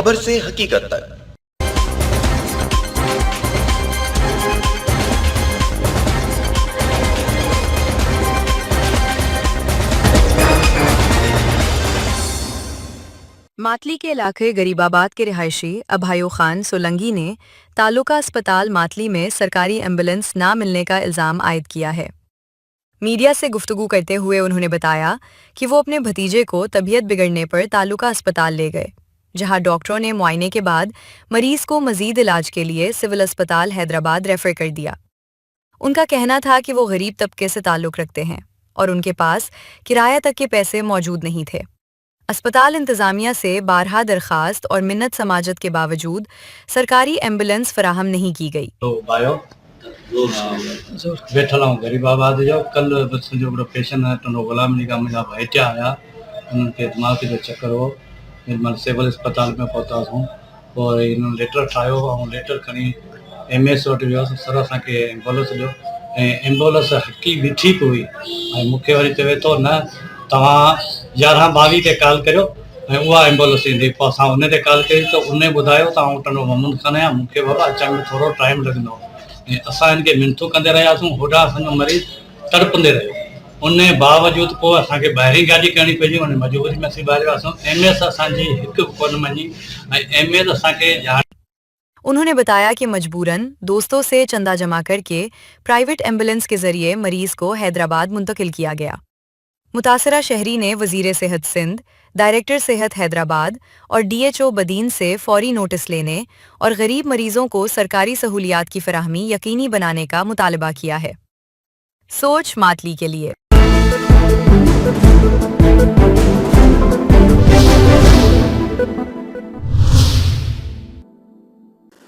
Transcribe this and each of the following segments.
खबर से हकीकत तक। मातली के इलाके गरीबाबाद के रिहायशी अभायो खान सोलंगी ने तालुका अस्पताल मातली में सरकारी एम्बुलेंस ना मिलने का इल्ज़ाम आयद किया है। मीडिया से गुफ्तगू करते हुए उन्होंने बताया कि वो अपने भतीजे को तबीयत बिगड़ने पर तालुका अस्पताल ले गए, जहां डॉक्टरों ने मुआयने के बाद मरीज को मजीद इलाज के लिए सिविल अस्पताल हैदराबाद रेफर कर दिया। उनका कहना था कि वो गरीब तबके से ताल्लुक़ रखते हैं और उनके पास किराया तक के पैसे मौजूद नहीं थे। अस्पताल इंतज़ामिया से बारहा दरखास्त और मिन्नत समाजत के बावजूद सरकारी एम्बुलेंस फराहम नहीं की गई। तो बायो बैठल हूँ गरीबाबाद जो कल जो पेशेंट है तो गुलाम निगाह मुंहिंजा भाइटिया आया, उनके दिमाग जो चक्कर हो मां सिविल अस्पताल में पहुता हूँ और इन लेटर ठाहियो ऐं लेटर खणी MS वटि वियोसीं। सर असांखे एम्बुलेंस ॾियो ऐं एम्बुलेंस हकी बीठी पई हुई ऐं मूंखे वरी चवे थो न तव्हां 1122 ते कॉल करियो ऐं उहा एम्बुलेंस ईंदी। पोइ असां उन ते कॉल कई त उन ॿुधायो तव्हां वटि मोहम्मद खान आहियां, मूंखे बाबा अचण में थोरो टाइम लॻंदो ऐं असां हिनखे मिनतूं कंदे रहियासीं। होॾा असांजो मरीज़ तड़पंदे रहियो, उन बावजूद पोइ असांखे ॿाहिरीं गाॾी करणी पइजी, उन मजबूरी में असीं ॿाहिरि वियासीं। MS असांजी हिकु कोन मञी ऐं MS असांखे उन्होंने बताया कि मजबूरन दोस्तों से चंदा जमा करके प्राइवेट एम्बुलेंस के जरिए मरीज को हैदराबाद मुंतकिल किया गया। मुतासरा शहरी ने वजीर सेहत सिंध, डायरेक्टर सेहत हैदराबाद और DHO बदीन से फौरी नोटिस लेने और गरीब मरीजों को सरकारी सहूलियात की फराहमी यकीनी बनाने का मुतालबा किया है। सोच मातली के लिए।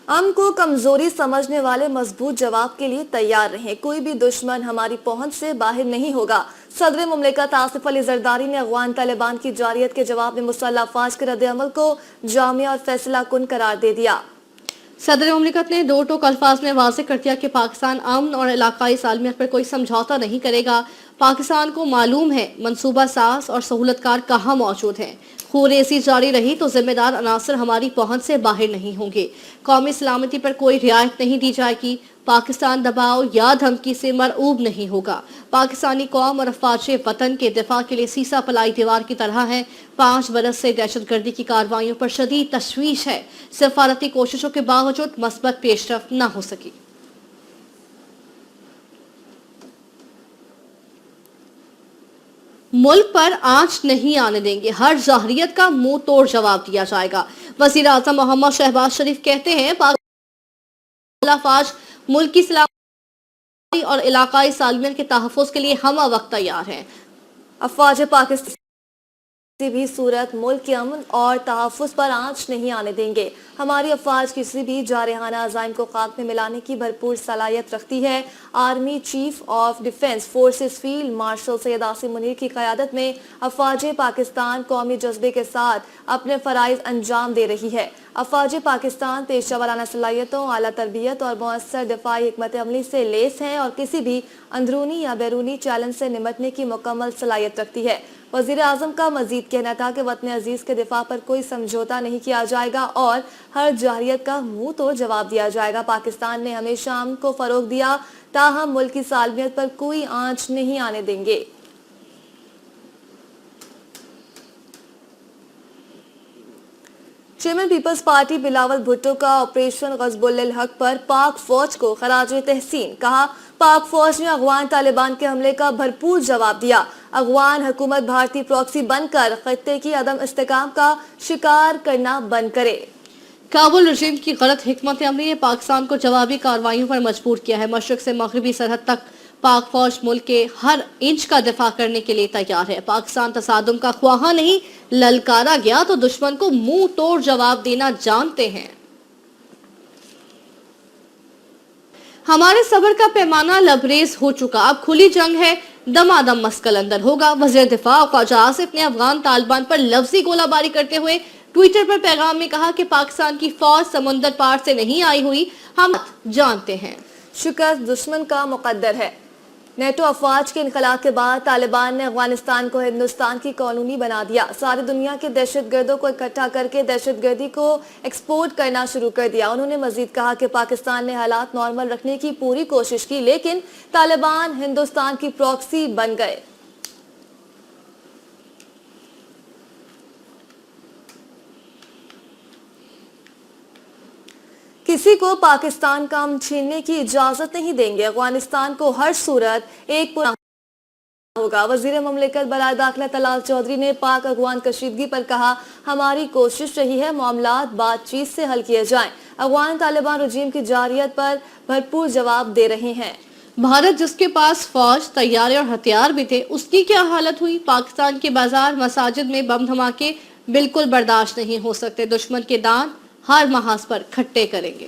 हम को कमजोरी समझने वाले मजबूत जवाब के लिए तैयार रहें। कोई भी दुश्मन हमारी पहुंच से बाहर नहीं होगा। सदर मुमलिकत आसिफ अली जरदारी ने अफगान तालिबान की जारियत के जवाब में मुसल्लह अफवाज के रद्द अमल को जामिया और फैसला कुन करार दे दिया। सदर मुमलिकत ने दो टोक अल्फाज में वाज़ेह कर दिया कि पाकिस्तान अमन और इलाकाई सालमियत पर कोई समझौता नहीं करेगा। पाकिस्तान को मालूम है मनसूबा साज और सहूलतकार कहाँ मौजूद हैं। खूरेज़ी जारी रही तो जिम्मेदार अनासर हमारी पहुंच से बाहर नहीं होंगे। कौमी सलामती पर कोई रियायत नहीं दी जाएगी। पाकिस्तान दबाव या धमकी से मरऊब नहीं होगा। पाकिस्तानी कौम और अफवाज वतन के दिफा के लिए सीसा पलाई दीवार की तरह है। 5 बरस से दहशतगर्दी की कार्रवाइयों पर शदीद तशवीश है। सफारती कोशिशों के बावजूद मस्बत पेशरफ न हो सकी। मुल्क पर आंच नहीं आने देंगे, हर जाहरियत का मुंह तोड़ जवाब दिया जाएगा। वजीर आजम मोहम्मद शहबाज शरीफ कहते हैं पाकिस्तान मुल्क की सलामती और इलाकाई सालमियत के तहफ़्फ़ुज़ के लिए हम वक्त तैयार हैं। अफवाज पाकिस्तान किसी भी सूरत मुल्क के अमन और तहफ़्फ़ुज़ पर आंच नहीं आने देंगे। हमारी अफवाज किसी भी जारहाना अज़ाइम को खात्मे में लाने की भरपूर सलाहियत रखती है। Army chief of defence forces field marshal Syed Asim Munir की क़यादत में अफवाज पाकिस्तान कौमी जज्बे के साथ अपने फ़राइज़ अंजाम दे रही है। अफवाज पाकिस्तान पेशा वाराना सलाहियतों, आला तरबियत और मुअस्सर दिफाई हिकमत अमली से लेस हैं और किसी भी अंदरूनी या बैरूनी चैलेंज से निमटने की मुकम्मल सलाहियत रखती है। वज़ीर आज़म का मजीद कहना था कि वतन अजीज़ के दिफा पर कोई समझौता नहीं किया जाएगा और हर जाहिरियत का मुंह तोड़ जवाब दिया जाएगा। पाकिस्तान ने हमेशा अमन को फ़रोग दिया, ताहम मुल्क की सालमियत पर कोई आंच नहीं आने देंगे। चेयरमैन पीपल्स पार्टी बिलावल भुट्टो का ऑपरेशन गज़बुल हक पर पाक फौज को खराज तहसीन। कहा, पाक फौज ने अफगान तालिबान के हमले का भरपूर जवाब दिया। अफगान हुकूमत भारतीय प्रॉक्सी बनकर खत्ते की अदम इस्तेकाम का शिकार करना बंद करे। काबुल रजीम की गलत हिकमत अमली ने पाकिस्तान को जवाबी कार्रवाइयों पर मजबूर किया है। मशरक से मगरबी सरहद तक पाक फौज मुल्क के हर इंच का दिफा करने के लिए तैयार है। पाकिस्तान तसादुम का ख्वाहा नहीं, ललकारा गया तो दुश्मन को मुंह तोड़ जवाब देना जानते हैं। हमारे सब्र का पैमाना लबरेज हो चुका, अब खुली जंग है, दमादम मस्कल अंदर होगा। वज़ीर दिफा ख्वाजा आसिफ ने अफगान तालिबान पर लफ्जी गोलाबारी करते हुए ट्विटर पर पैगाम में कहा कि पाकिस्तान की फौज समुंदर पार से नहीं आई हुई, हम जानते हैं। शिकस्त दुश्मन का मुकद्दर है। نیٹو افواج کے انخلا کے بعد طالبان نے افغانستان کو ہندوستان کی کالونی بنا دیا. ساری دنیا کے دہشت گردوں کو اکٹھا کر کے دہشت گردی کو ایکسپورٹ کرنا شروع کر دیا. انہوں نے مزید کہا کہ پاکستان نے حالات نارمل رکھنے کی پوری کوشش کی لیکن طالبان ہندوستان کی پراکسی بن گئے. کسی کو پاکستان کا امن چھیننے کی اجازت نہیں دیں گے. افغانستان کو ہر صورت ایک ہوگا. وزیر مملکت برائے داخلہ طلال چودھری نے پاک افغان کشیدگی پر کہا ہماری کوشش رہی ہے معاملات بات چیت سے حل کیے جائیں. افغان طالبان رجیم کی جارحیت پر بھرپور جواب دے رہے ہیں. بھارت جس کے پاس فوج، طیارے اور ہتھیار بھی تھے اس کی کیا حالت ہوئی؟ پاکستان کے بازار مساجد میں بم دھماکے بالکل برداشت نہیں ہو سکتے. دشمن کے دان ہر محاذ پر کھٹے کریں گے.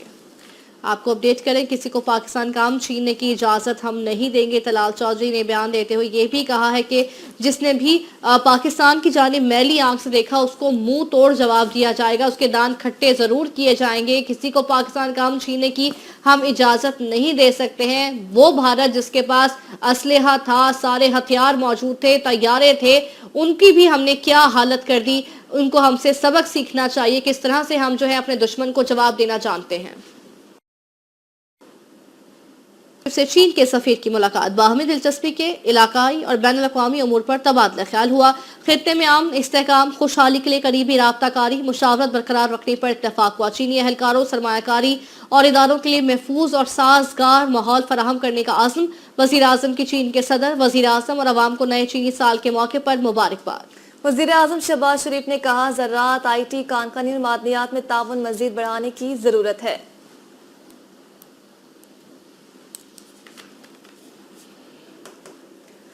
آپ کو اپڈیٹ کریں، کسی کو پاکستان کا امن چھیننے کی اجازت ہم نہیں دیں گے. طلال چودھری نے بیان دیتے ہوئے یہ بھی کہا ہے کہ جس نے بھی پاکستان کی جانب میلی آنکھ سے دیکھا اس کو منہ توڑ جواب دیا جائے گا، اس کے دان کھٹے ضرور کیے جائیں گے. کسی کو پاکستان کا امن چھیننے کی ہم اجازت نہیں دے سکتے ہیں. وہ بھارت جس کے پاس اسلحہ تھا، سارے ہتھیار موجود تھے، طیارے تھے، ان کی بھی ہم نے کیا حالت کر دی. ان کو ہم سے سبق سیکھنا چاہیے کس طرح سے ہم اپنے دشمن کو جواب دینا جانتے ہیں. سے چین کے سفیر کی ملاقات، باہمی دلچسپی کے علاقائی اور بین الاقوامی امور پر تبادلہ خیال ہوا. خطے میں امن، استحکام، خوشحالی کے لیے قریبی رابطہ کاری، مشاورت برقرار رکھنے پر اتفاق ہوا. چینی اہلکاروں، سرمایہ کاری اور اداروں کے لیے محفوظ اور سازگار ماحول فراہم کرنے کا عزم. وزیر اعظم کی چین کے صدر، وزیر اعظم اور عوام کو نئے چینی سال کے موقع پر مبارکباد. وزیر اعظم شہباز شریف نے کہا زراعت، آئی ٹی، کانکنی اور معدنیات میں تعاون مزید بڑھانے کی ضرورت ہے.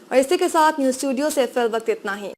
اور اسی کے ساتھ نیوز اسٹوڈیو سے فی الوقت اتنا ہی.